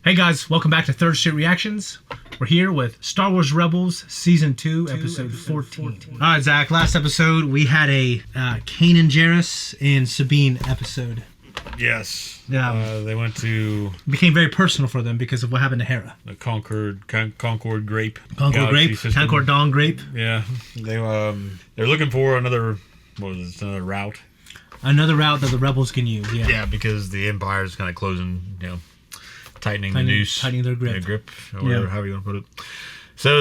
Hey guys, welcome back to Third Street Reactions. We're here with Star Wars Rebels Season 2, Episode 14. Alright, Zach, last episode we had a Kanan Jarrus and Sabine episode. Yes. Yeah. They went to... It became very personal for them because of what happened to Hera. The Concord Grape. Concord Grape? Concord Dawn Grape? Yeah. They're looking for another... What was it? Another route? Another route that the Rebels can use, yeah. Yeah, because the Empire's kind of closing, tightening the noose. Tightening their grip. Or whatever, however you want to put it. So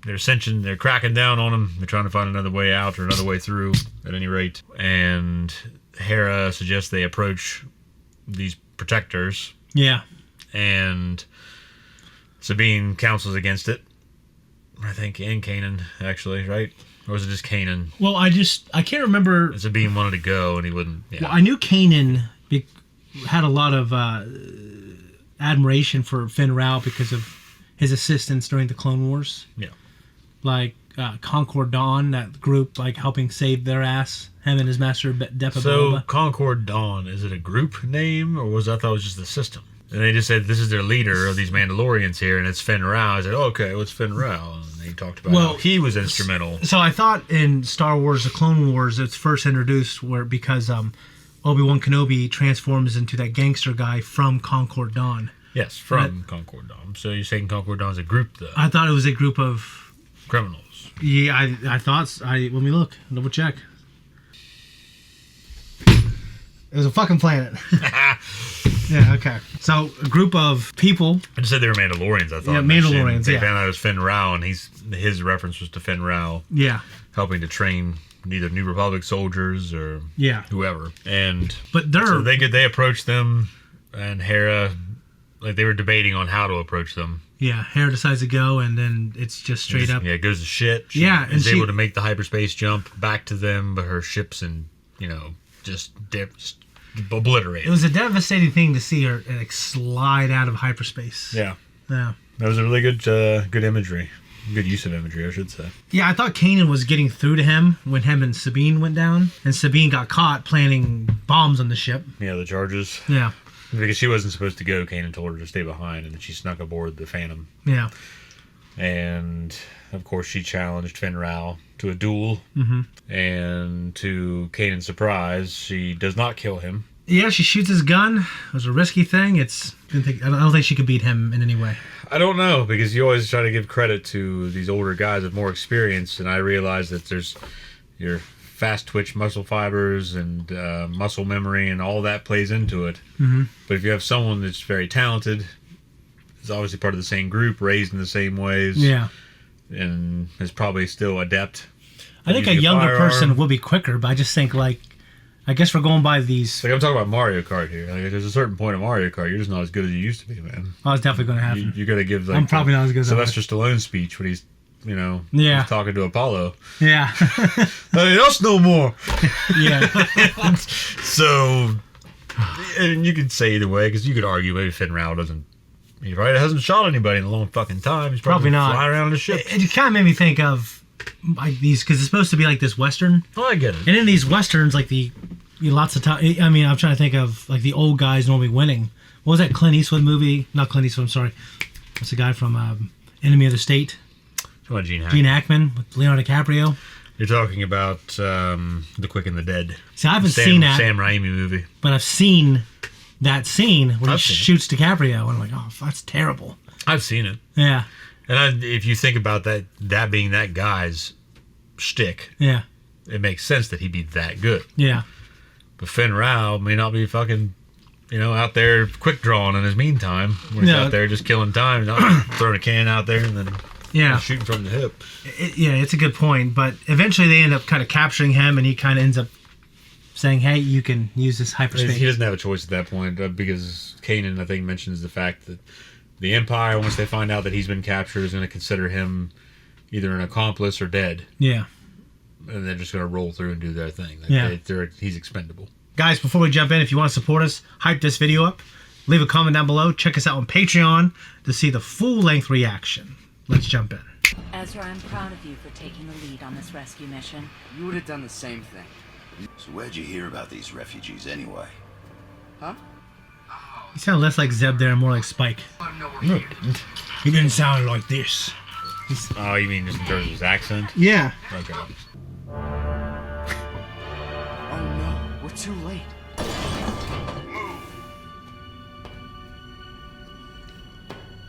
they're cracking down on them. They're trying to find another way out or another way through, at any rate. And Hera suggests they approach these protectors. Yeah. And Sabine counsels against it. I think, and Kanan, actually, right? Or was it just Kanan? Well, I can't remember. Sabine wanted to go, and he wouldn't. Yeah. Well, I knew Kanan had a lot of admiration for Finn Rao because of his assistance during the Clone Wars. Yeah. Like Concord Dawn, that group, like helping save their ass. Him and his master, Depa So, Booba. Concord Dawn, is it a group name, or I thought it was just the system? And they just said, this is their leader of these Mandalorians here, and it's Finn Rao. I said, okay, what's Finn Rao? And they talked about how he was instrumental. So I thought in Star Wars, the Clone Wars, it's first introduced because Obi-Wan Kenobi transforms into that gangster guy from Concord Dawn. Yes, from Concord Dawn. So you're saying Concord Dawn is a group, though? I thought it was a group of... criminals. Yeah, I thought... Let me look. Double check. It was a fucking planet. Yeah, okay. So, a group of people... I just said they were Mandalorians, I thought. Yeah, Mandalorians, They found out it was Finn Rao, and his reference was to Finn Rao. Yeah. Helping to train either New Republic soldiers or whoever. But they're... So they approached them, and Hera... Like, they were debating on how to approach them. Yeah, Hera decides to go, and then it's just straight up... Yeah, it goes to shit. She is able to make the hyperspace jump back to them, but her ship's just obliterated. It was a devastating thing to see her slide out of hyperspace. Yeah. Yeah. That was a really good imagery. Good use of imagery, I should say. Yeah, I thought Kanan was getting through to him when him and Sabine went down, and Sabine got caught planting bombs on the ship. Yeah, the charges. Yeah. Because she wasn't supposed to go, Kanan told her to stay behind, and then she snuck aboard the Phantom. Yeah. And, of course, she challenged Finn Rao to a duel. Mm-hmm. And to Kanan's surprise, she does not kill him. Yeah, she shoots his gun. It was a risky thing. I don't think she could beat him in any way. I don't know, because you always try to give credit to these older guys with more experience, and I realize that there's your fast twitch muscle fibers and muscle memory and all that plays into it. Mm-hmm. But if you have someone that's very talented, is obviously part of the same group, raised in the same ways, and is probably still adept. I think a younger person will be quicker, but I just think, I guess we're going by these... I'm talking about Mario Kart here. There's a certain point in Mario Kart, you're just not as good as you used to be, man. Oh, it's definitely going to happen. You got to give, I'm probably not as good as Sylvester Stallone's speech when he's he's talking to Apollo. Yeah. Hey, us no more. Yeah. So, and you could say either way, because you could argue maybe Finn Rao doesn't... He probably hasn't shot anybody in a long fucking time. He's probably not flying around the ship. It kind of made me think of these, because it's supposed to be like this Western. Oh, I get it. And in these Westerns, lots of time... I mean, I'm trying to think of, the old guys normally winning. What was that Clint Eastwood movie? Not Clint Eastwood, I'm sorry. What's the guy from Enemy of the State? Gene Hackman with Leonardo DiCaprio. You're talking about The Quick and the Dead. See, I haven't seen that. Sam Raimi movie. But I've seen that scene where he shoots DiCaprio, and I'm like, oh, that's terrible. I've seen it. Yeah. And if you think about that being that guy's shtick, it makes sense that he'd be that good. Yeah. But Finn Rao may not be fucking, out there quick drawing in his meantime. When he's out there just killing time, throwing a can out there and then... shooting from the hip. It's a good point. But eventually they end up kind of capturing him, and he kind of ends up saying, hey, you can use this hyperspace. He doesn't have a choice at that point, because Kanan, I think, mentions the fact that the Empire, once they find out that he's been captured, is going to consider him either an accomplice or dead. Yeah. And they're just going to roll through and do their thing. He's expendable. Guys, before we jump in, if you want to support us, hype this video up, leave a comment down below, check us out on Patreon to see the full-length reaction. Let's jump in. Ezra, I'm proud of you for taking the lead on this rescue mission. You would have done the same thing. So where'd you hear about these refugees anyway? Huh? He sounded less like Zeb there and more like Spike. No, it didn't. He didn't sound like this. Oh, you mean just in terms of his accent? Yeah. Okay. Oh no, we're too late.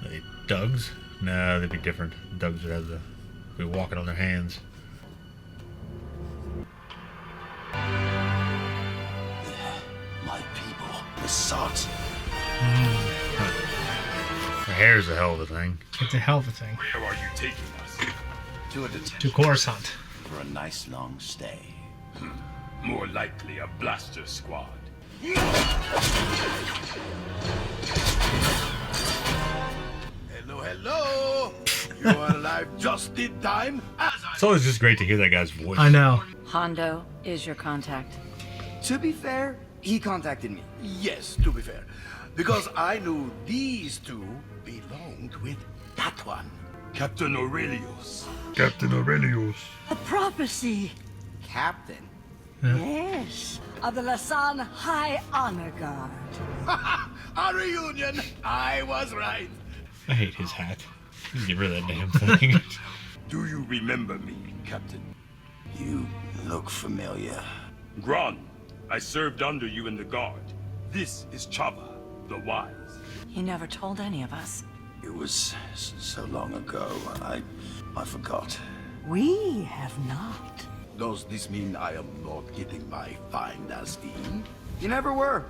Are they Dougs? No, they'd be different. Dougs would have to be walking on their hands. My people, the sots. Her hair's a hell of a thing. It's a hell of a thing. Where are you taking us? To a detention. To Coruscant. For a nice long stay. More likely a blaster squad. Hello, hello! You are alive just in time. It's always just great to hear that guy's voice. I know. Hondo is your contact. To be fair, he contacted me. Yes, to be fair. Because I knew these two belonged with that one. Captain Aurelius. Captain Aurelius. A prophecy. Captain? Yes. Of the Lasan High Honor Guard. A reunion! I was right. I hate his hat. You can get rid of that damn thing. Do you remember me, Captain? You look familiar. Gron, I served under you in the Guard. This is Chava, the Wise. He never told any of us. It was so long ago. I forgot. We have not. Does this mean I am not getting my fine steam? You never were.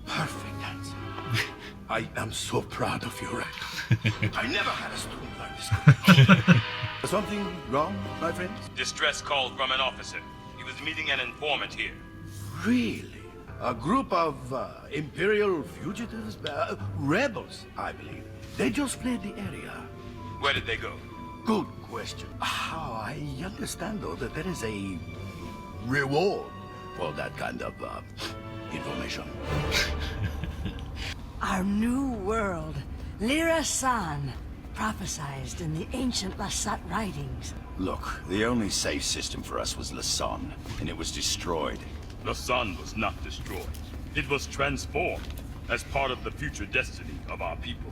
Perfect answer. I am so proud of you, Rack. I never had a student like this. Something wrong, my friends? Distress call from an officer. He was meeting an informant here. Really? A group of Imperial fugitives? Rebels, I believe. They just fled the area. Where did they go? Good question. I understand, though, that there is a reward for that kind of information. Our new world, Lassan, prophesized in the ancient Lasat writings. Look, the only safe system for us was Lasan, and it was destroyed. Lasan was not destroyed. It was transformed as part of the future destiny of our people.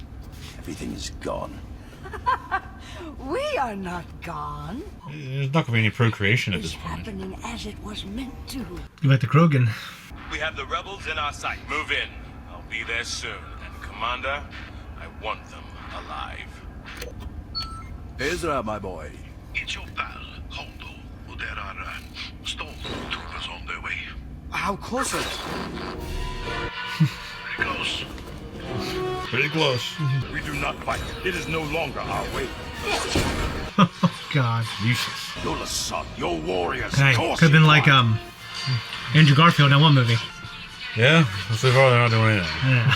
Everything is gone. We are not gone. There's not going to be any procreation at It's this point. happening as it was meant to. You back to Krogan. We have the rebels in our sight. Move in. I'll be there soon. And Commander, I want them alive. Ezra, my boy. It's your pal, Hondo. Well, there are stormtroopers on their way. How close are they? Very close. Pretty close. We do not fight. It is no longer our way. Oh, God. Useless. You're Lasan. You're warriors. Hey, Of course could have been you like, are. Andrew Garfield in that one movie. Yeah, so far they're not doing anything. Yeah.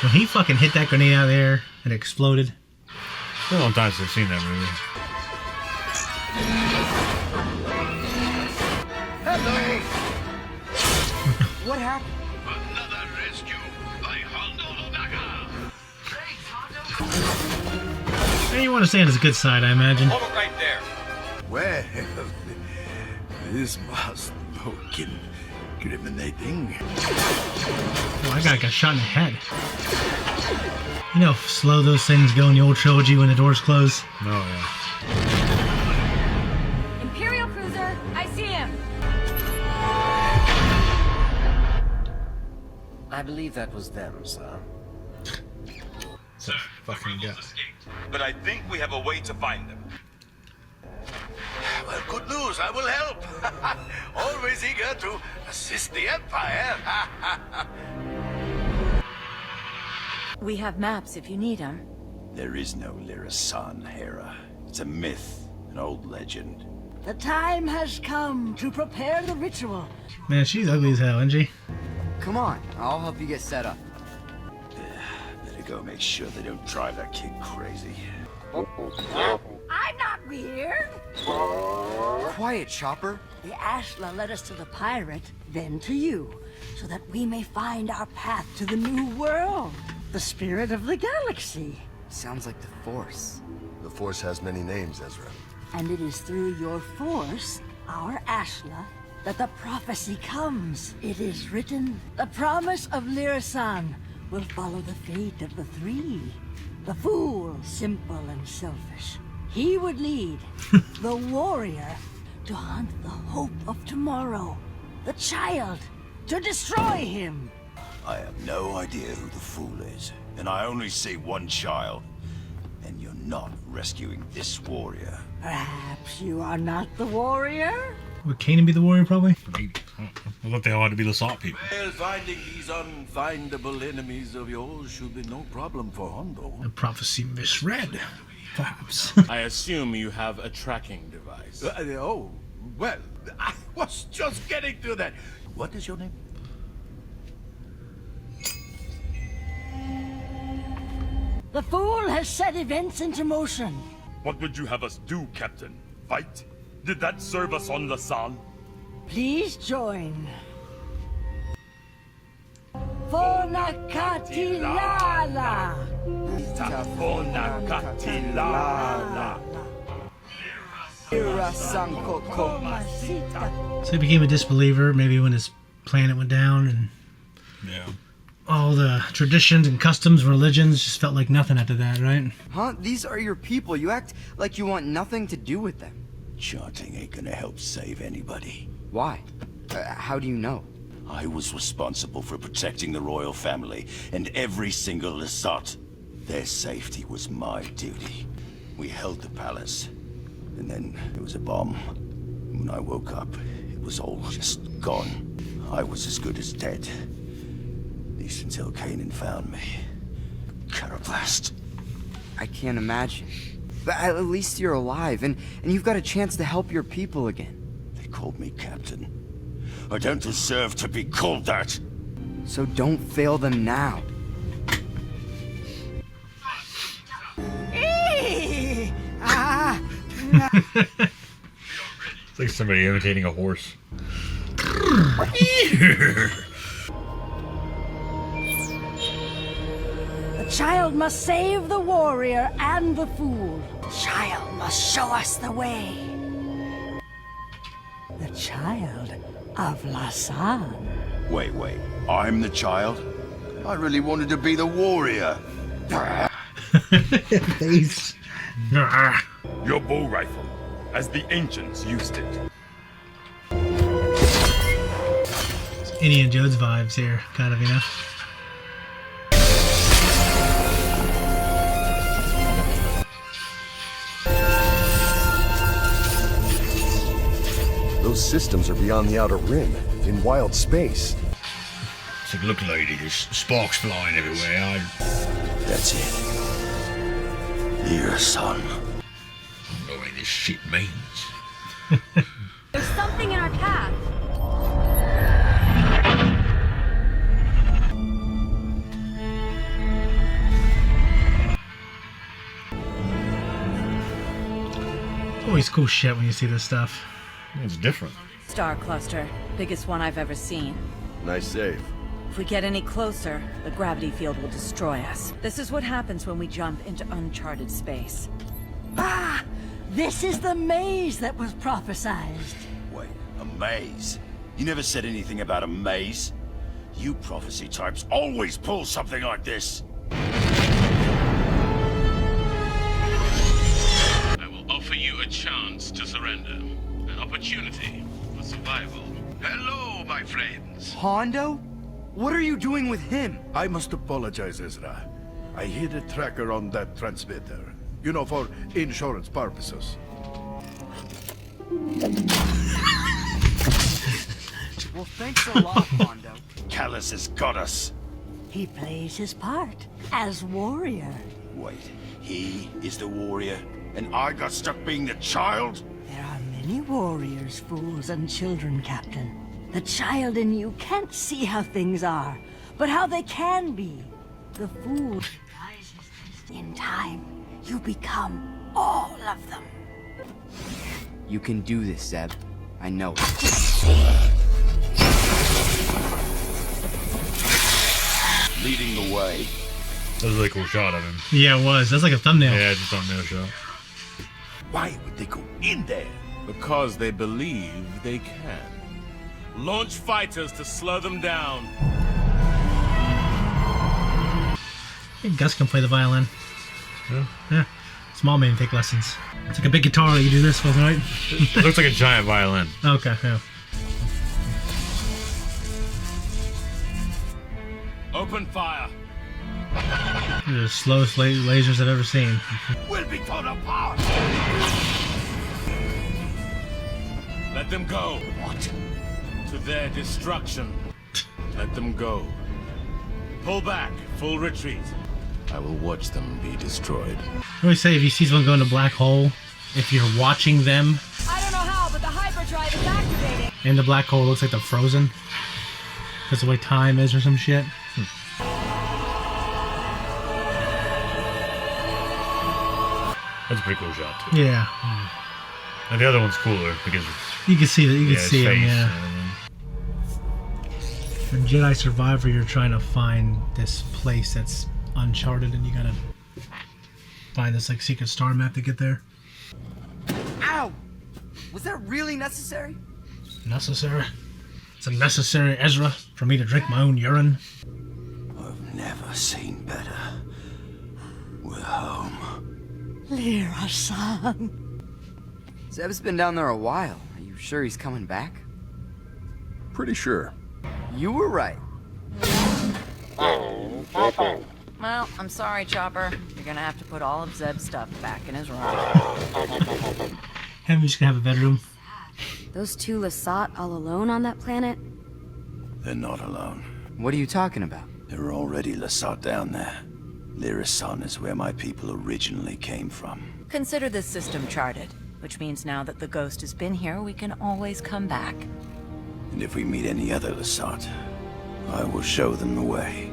When he fucking hit that grenade out of there, it exploded. It's been a long time since I've seen that movie. What happened? Another rescue by Hondo Lodaka. And you want to stand his good side, I imagine. Hold it right there. Well, this must look incriminating. Oh, I got shot in the head. You know how slow those things go in the old trilogy when the doors close? Oh, yeah. Imperial cruiser, I see him. I believe that was them, sir. So fucking guy. But I think we have a way to find them. Well, good news. I will help. Always eager to assist the Empire. We have maps if you need them. There is no Lasan, Hera. It's a myth, an old legend. The time has come to prepare the ritual. Man, she's ugly as hell, isn't she? Come on, I'll help you get set up. Better go make sure they don't drive that kid crazy. I'm not weird. Quiet, Chopper. The Ashla led us to the pirate, then to you, so that we may find our path to the new world, the spirit of the galaxy. Sounds like the Force. The Force has many names, Ezra. And it is through your force, our Ashla, that the prophecy comes. It is written, the promise of Lasan will follow the fate of the three. The fool, simple and selfish. He would lead the warrior to hunt the hope of tomorrow. The child to destroy him. I have no idea who the fool is, and I only see one child. And you're not rescuing this warrior. Perhaps you are not the warrior? Would Kanan be the warrior, probably? I thought they all had to be Lassan people. Well, finding these unfindable enemies of yours should be no problem for Hondo. The prophecy misread, perhaps. I assume you have a tracking device. Oh, well, I was just getting to that. What is your name? The fool has set events into motion. What would you have us do, Captain? Fight? Did that serve us on Lasan? Please join. Fornakatilala. So he became a disbeliever maybe when his planet went down, and Yeah. all the traditions and customs, religions just felt like nothing after that, right? Huh? These are your people. You act like you want nothing to do with them. Chanting ain't gonna help save anybody. Why? How do you know? I was responsible for protecting the royal family and every single Lasat. Their safety was my duty. We held the palace, and then there was a bomb. When I woke up, it was all just gone. I was as good as dead. At least until Kanan found me. Carablast. I can't imagine. But at least you're alive, and you've got a chance to help your people again. They called me captain. I don't deserve to be called that. So don't fail them now. It's like somebody imitating a horse. The child must save the warrior and the fool. The child must show us the way. The child of Lasan. Wait. I'm the child? I really wanted to be the warrior. Face. Your bow rifle, as the ancients used it. Indiana Jones vibes here, kind of, you know? Those systems are beyond the outer rim, in wild space. It's like, look, lady, there's sparks flying everywhere. That's it. Your son. I don't know what this shit means. There's something in our path. Always cool shit when you see this stuff. It's different. Star cluster. Biggest one I've ever seen. Nice save. If we get any closer, the gravity field will destroy us. This is what happens when we jump into uncharted space. Ah! This is the maze that was prophesied. Wait, a maze? You never said anything about a maze. You prophecy types always pull something like this. I will offer you a chance to surrender. An opportunity for survival. Hello, my friends. Hondo? What are you doing with him? I must apologize, Ezra. I hid a tracker on that transmitter. You know, for insurance purposes. Well, thanks a lot, Hondo. Callus has got us. He plays his part as warrior. Wait, he is the warrior, and I got stuck being the child? There are many warriors, fools, and children, Captain. The child in you can't see how things are, but how they can be. The fool disguises this. In time, you become all of them. You can do this, Zeb. I know it. Leading the way. That was a really cool shot of him. Yeah, it was. That's like a thumbnail. Yeah, just thumbnail shot. Why would they go in there? Because they believe they can. Launch fighters to slow them down. I think Gus can play the violin. Yeah. Small man take lessons. It's like a big guitar that you do this with, right? It looks like a giant violin. Okay, yeah. Open fire. These are the slowest lasers I've ever seen. We'll be torn apart. Let them go. What? To their destruction. Let them go. Pull back. Full retreat. I will watch them be destroyed. I always say if you see someone go in a black hole, if you're watching them, I don't know how, but the hyperdrive is activating. and the black hole looks like they're frozen. That's the way time is or some shit. That's a pretty cool shot too. Yeah. And the other one's cooler because You can see that. You can see his him, face, yeah. In Jedi Survivor, you're trying to find this place that's uncharted, and you gotta find this like secret star map to get there. Ow! Was that really necessary? Necessary. It's a necessary Ezra for me to drink my own urine. I've never seen better. We're home. Lassan. Zeb's been down there a while. Are you sure he's coming back? Pretty sure. You were right. Well, I'm sorry, Chopper. You're gonna have to put all of Zeb's stuff back in his room. Him just gonna have a bedroom. Those two Lasat all alone on that planet? They're not alone. What are you talking about? There are already Lasat down there. Lasan is where my people originally came from. Consider this system charted, which means now that the ghost has been here, we can always come back. And if we meet any other Lasat, I will show them the way.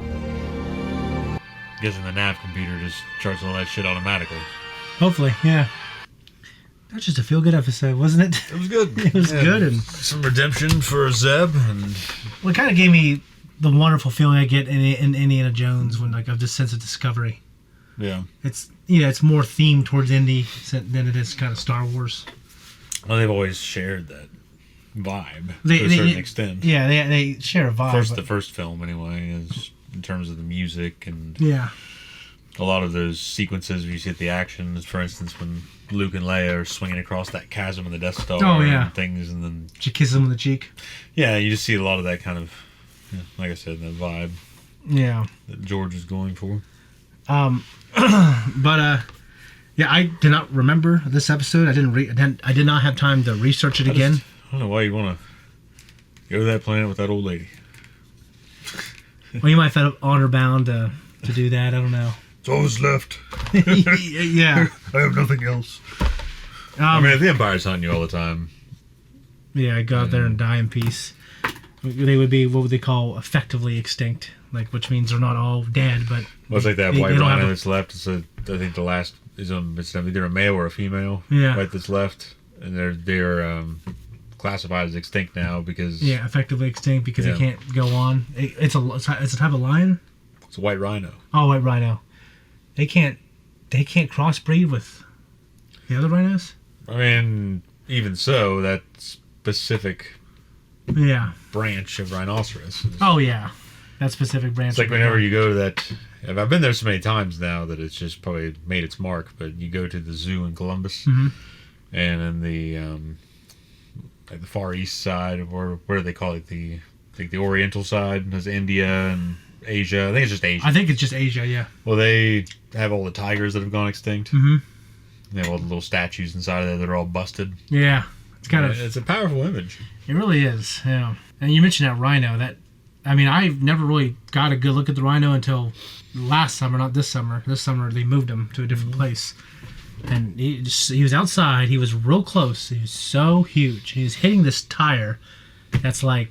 Guessing the nav computer just charts all that shit automatically. Hopefully, yeah. That was just a feel-good episode, wasn't it? It was good. It was good, and some redemption for Zeb, and well, it kind of gave me the wonderful feeling I get in Indiana Jones when like of this sense of discovery. yeah. It's it's more themed towards Indy than it is kind of Star Wars. Well, they've always shared that vibe to a certain extent. Yeah, they share a vibe. The first film anyway is in terms of the music and yeah. a lot of those sequences where you see the action, for instance, when Luke and Leia are swinging across that chasm in the Death Star and things, and then She kisses him on the cheek. yeah, you just see a lot of that kind of, like I said, that vibe. Yeah. That George is going for. But yeah, I did not remember this episode. I did not have time to research it again. I don't know why you want to go to that planet with that old lady. Well, you might feel honor bound to do that. I don't know. It's all that's left. Yeah. I have nothing else. I mean, if the Empire's hunting you all the time. Yeah, go out there and die in peace. They would be what would they call effectively extinct, like which means they're not all dead, but Well, it's like that white don't rhino have that's left. It's I think the last is it's either a male or a female. Yeah. Right, that's left, and they're classified as extinct now because effectively extinct because they can't go on. It's a type of lion. It's a white rhino. Oh, white rhino. They can't crossbreed with the other rhinos. I mean, even so, that specific branch of rhinoceros. Oh yeah, that specific branch. It's like whenever you go to that. I've been there so many times now that it's just probably made its mark. But you go to the zoo in Columbus, and in the like the Far East side, or what do they call it? The Oriental side. There's India and Asia. I think it's just Asia. I think it's just Asia. Yeah. Well, they have all the tigers that have gone extinct. Mm-hmm. They have all the little statues inside of there that are all busted. Yeah, it's a powerful image. It really is. Yeah. And you mentioned that rhino. I've never really got a good look at the rhino until last summer, not this summer. This summer they moved him to a different place, and he was outside. He was real close. He was so huge. He was hitting this tire that's like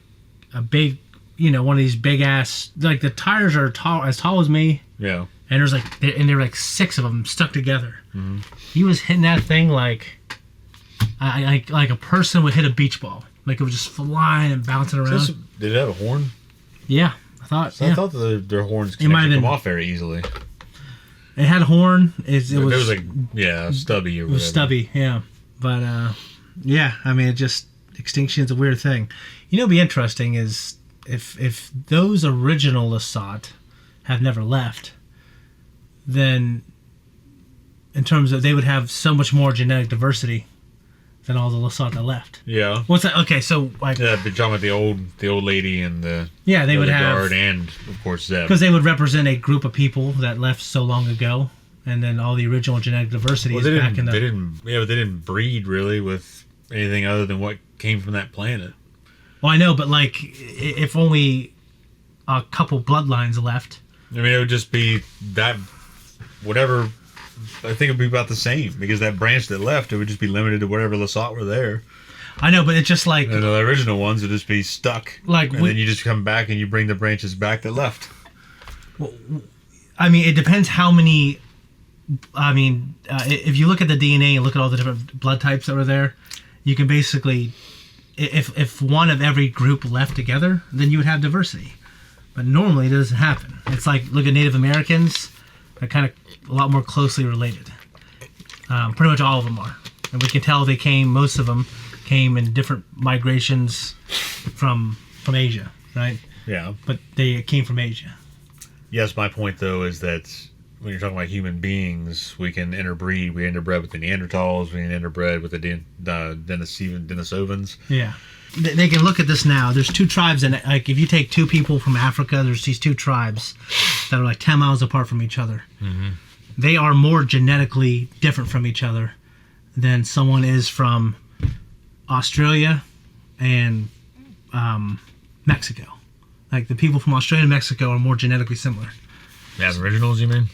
a big, one of these big ass. Like the tires are as tall as me. Yeah. And there were like 6 of them stuck together. Mm-hmm. He was hitting that thing like a person would hit a beach ball. Like it was just flying and bouncing around. Did it have a horn? Yeah, I thought. So I thought their horns could come off very easily. It had a horn. It was like stubby or whatever. It was stubby, yeah. But it extinction is a weird thing. You know, what'd be interesting is if those original Lasat have never left, then in terms of they would have so much more genetic diversity than all the Lasat that left. Yeah. What's that? Okay, so like yeah, the talking about the old lady and the they would have guard and of course Zeb, because they would represent a group of people that left so long ago, and then all the original genetic diversity is back in the. They didn't breed really with anything other than what came from that planet. Well, I know, but like if only a couple bloodlines left. I mean, it would just be that whatever. I think it'd be about the same because that branch that left, it would just be limited to whatever Lasat were there. I know, but it's just like and the original ones would just be stuck. Like, and then you just come back and you bring the branches back that left. Well, I mean, it depends how many. I mean, if you look at the DNA and look at all the different blood types that were there, you can basically, if one of every group left together, then you would have diversity. But normally it doesn't happen. It's like look at Native Americans; they're kind of a lot more closely related. Pretty much all of them are, and we can tell they came. Most of them came in different migrations from Asia, right? Yeah. But they came from Asia. Yes, my point though is that when you're talking about human beings, we can interbreed. We interbred with the Neanderthals. We can interbred with the Denisovans. Yeah. They can look at this now. There's two tribes, and like if you take two people from Africa, there's these two tribes that are like 10 miles apart from each other. Mm-hmm. They are more genetically different from each other than someone is from Australia and Mexico. Like the people from Australia and Mexico are more genetically similar. The Aboriginals, you mean?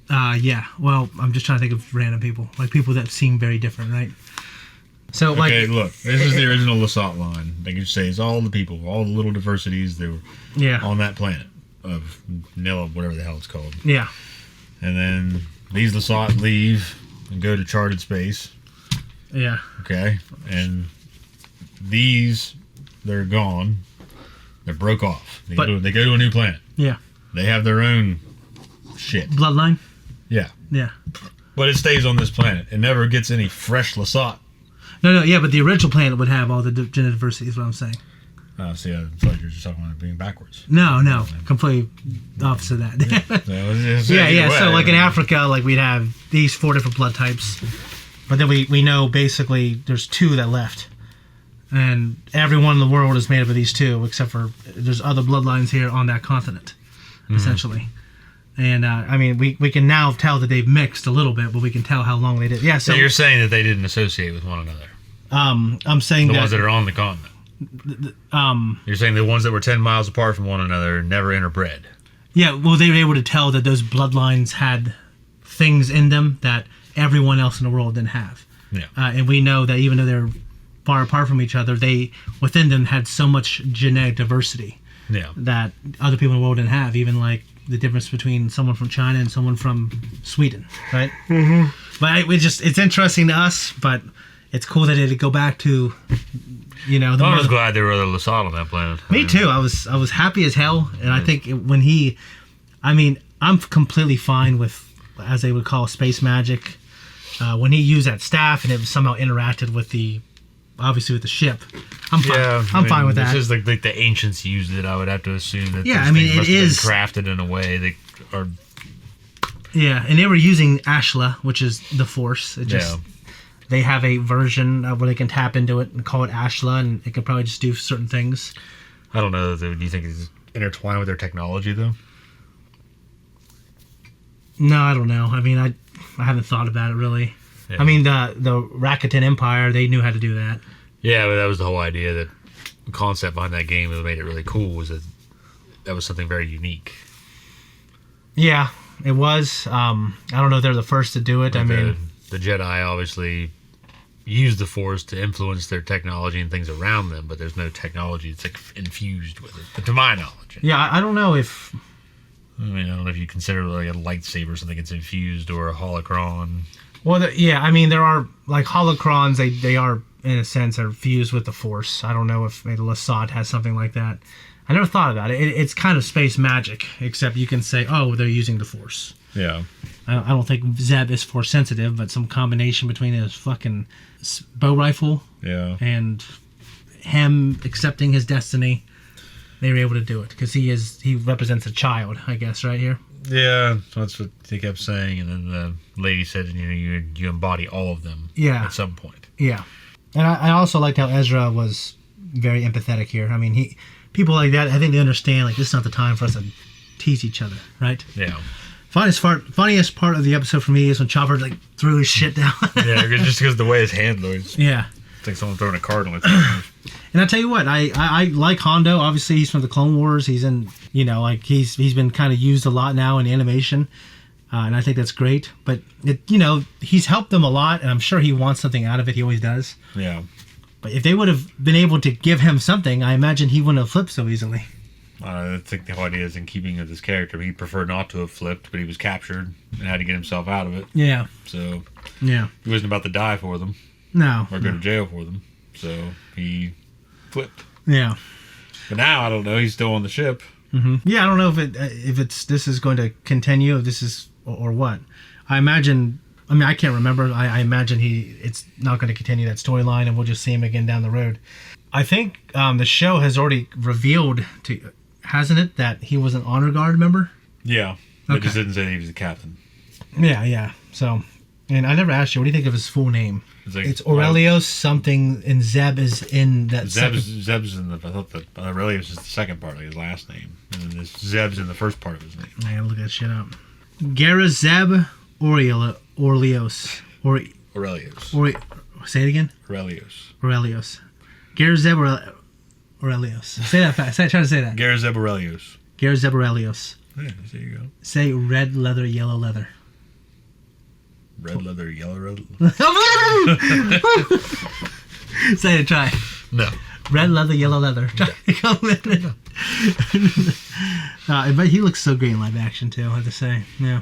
Yeah. Well, I'm just trying to think of random people, like people that seem very different, right? So, okay, look, this is the original Lasat line. They can say it's all the people, all the little diversities that were on that planet of Nilla, whatever the hell it's called. Yeah. And then these Lasat leave and go to charted space. Yeah. Okay. And these, they're gone. They're broke off. They go to a new planet. Yeah. They have their own shit. Bloodline? Yeah. Yeah. But it stays on this planet. It never gets any fresh Lasat. No, yeah, but the original planet would have all the genetic diversity, is what I'm saying. Oh, see, I thought you were just talking about it being backwards. No, completely opposite of that. Yeah. So, like in Africa, like we'd have these 4 different blood types, but then we know basically there's 2 that left, and everyone in the world is made up of these 2, except for there's other bloodlines here on that continent, essentially. And I mean, we can now tell that they've mixed a little bit, but we can tell how long they did. Yeah. So you're saying that they didn't associate with one another. I'm saying the ones that are on the continent. You're saying the ones that were 10 miles apart from one another never interbred. Yeah. Well, they were able to tell that those bloodlines had things in them that everyone else in the world didn't have. Yeah. And we know that even though they're far apart from each other, they within them had so much genetic diversity. Yeah. That other people in the world didn't have. Even like the difference between someone from China and someone from Sweden, right? Mm-hmm. But it's interesting to us, but it's cool that it go back to, you know. I was glad there were other Lasat on that planet. Me too. I was happy as hell, and I think when I'm completely fine with, as they would call, space magic. When he used that staff and it somehow interacted with the ship, I'm fine. Yeah, I'm fine with that. This is like the ancients used it. I would have to assume that. Yeah, it is crafted in a way that are. Yeah, and they were using Ashla, which is the Force. They have a version of where they can tap into it and call it Ashla, and it can probably just do certain things. I don't know. Do you think it's intertwined with their technology, though? No, I don't know. I mean, I haven't thought about it really. Yeah. I mean, the Rakuten Empire, they knew how to do that. Yeah, but that was the whole idea. That the concept behind that game that made it really cool was that was something very unique. Yeah, it was. I don't know if they're the first to do it. Like the Jedi obviously use the Force to influence their technology and things around them, but there's no technology that's like infused with it, but to my knowledge. Yeah, I don't know if... I mean, I don't know if you consider like a lightsaber something that's infused or a holocron. Well, I mean, there are, like, holocrons, they are, in a sense, are fused with the Force. I don't know if maybe Lasat has something like that. I never thought about it. It's kind of space magic, except you can say, oh, they're using the Force. Yeah. I don't think Zeb is Force sensitive, but some combination between his fucking bow rifle and him accepting his destiny, they were able to do it because he represents a child, I guess, right here. Yeah, that's what they kept saying, and then the lady said, you embody all of them. Yeah. At some point. Yeah, and I also liked how Ezra was very empathetic here. I mean, people like that, I think they understand. Like, this is not the time for us to tease each other, right? Yeah. Funniest part of the episode for me is when Chopper like threw his shit down. Yeah, just because of the way his hand looks. Yeah. It's like someone throwing a card on its hand. And I tell you what, I like Hondo. Obviously, he's from the Clone Wars. He's in, like he's been kind of used a lot now in animation, and I think that's great. But he's helped them a lot, and I'm sure he wants something out of it. He always does. Yeah. But if they would have been able to give him something, I imagine he wouldn't have flipped so easily. I think the whole idea is in keeping with his character. He preferred not to have flipped, but he was captured and had to get himself out of it. Yeah. So yeah, he wasn't about to die for them. No. Or go to jail for them. So he flipped. Yeah. But now I don't know. He's still on the ship. Mm-hmm. Yeah, I don't know if this is going to continue. If this is or what. I imagine. I mean, I can't remember. I imagine it's not going to continue that storyline, and we'll just see him again down the road. I think the show has already revealed hasn't it, that he was an honor guard member? Yeah. It just didn't say that he was the captain. Yeah. So, and I never asked you, what do you think of his full name? It's Aurelios something, and Zeb is in that. Zeb's in the. I thought that Aurelios is the second part of his last name, and then this Zeb's in the first part of his name. I gotta look that shit up. Garazeb Aurelios. Say it again. Aurelios. Garazeb Aurelios. Say that fast. Try to say that. Garazeb Aurelios. Garazeb Aurelios. Yeah, there you go. Say red leather, yellow leather. Red leather, yellow leather. Say it, try. No. Red leather, yellow leather. But he looks so great in live action too, I have to say. Yeah.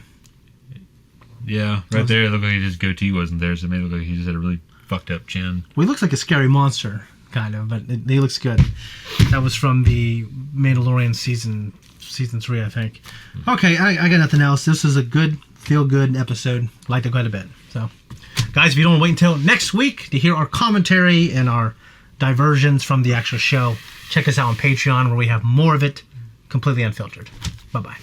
Yeah, right there it looked like his goatee wasn't there, so it made it look like he just had a really fucked up chin. Well, he looks like a scary monster, kind of, but he looks good. That was from the Mandalorian season 3, I think. Okay, I got nothing else. This is a good, feel-good episode. Liked it quite a bit. So, guys, if you don't want to wait until next week to hear our commentary and our diversions from the actual show, check us out on Patreon, where we have more of it completely unfiltered. Bye-bye.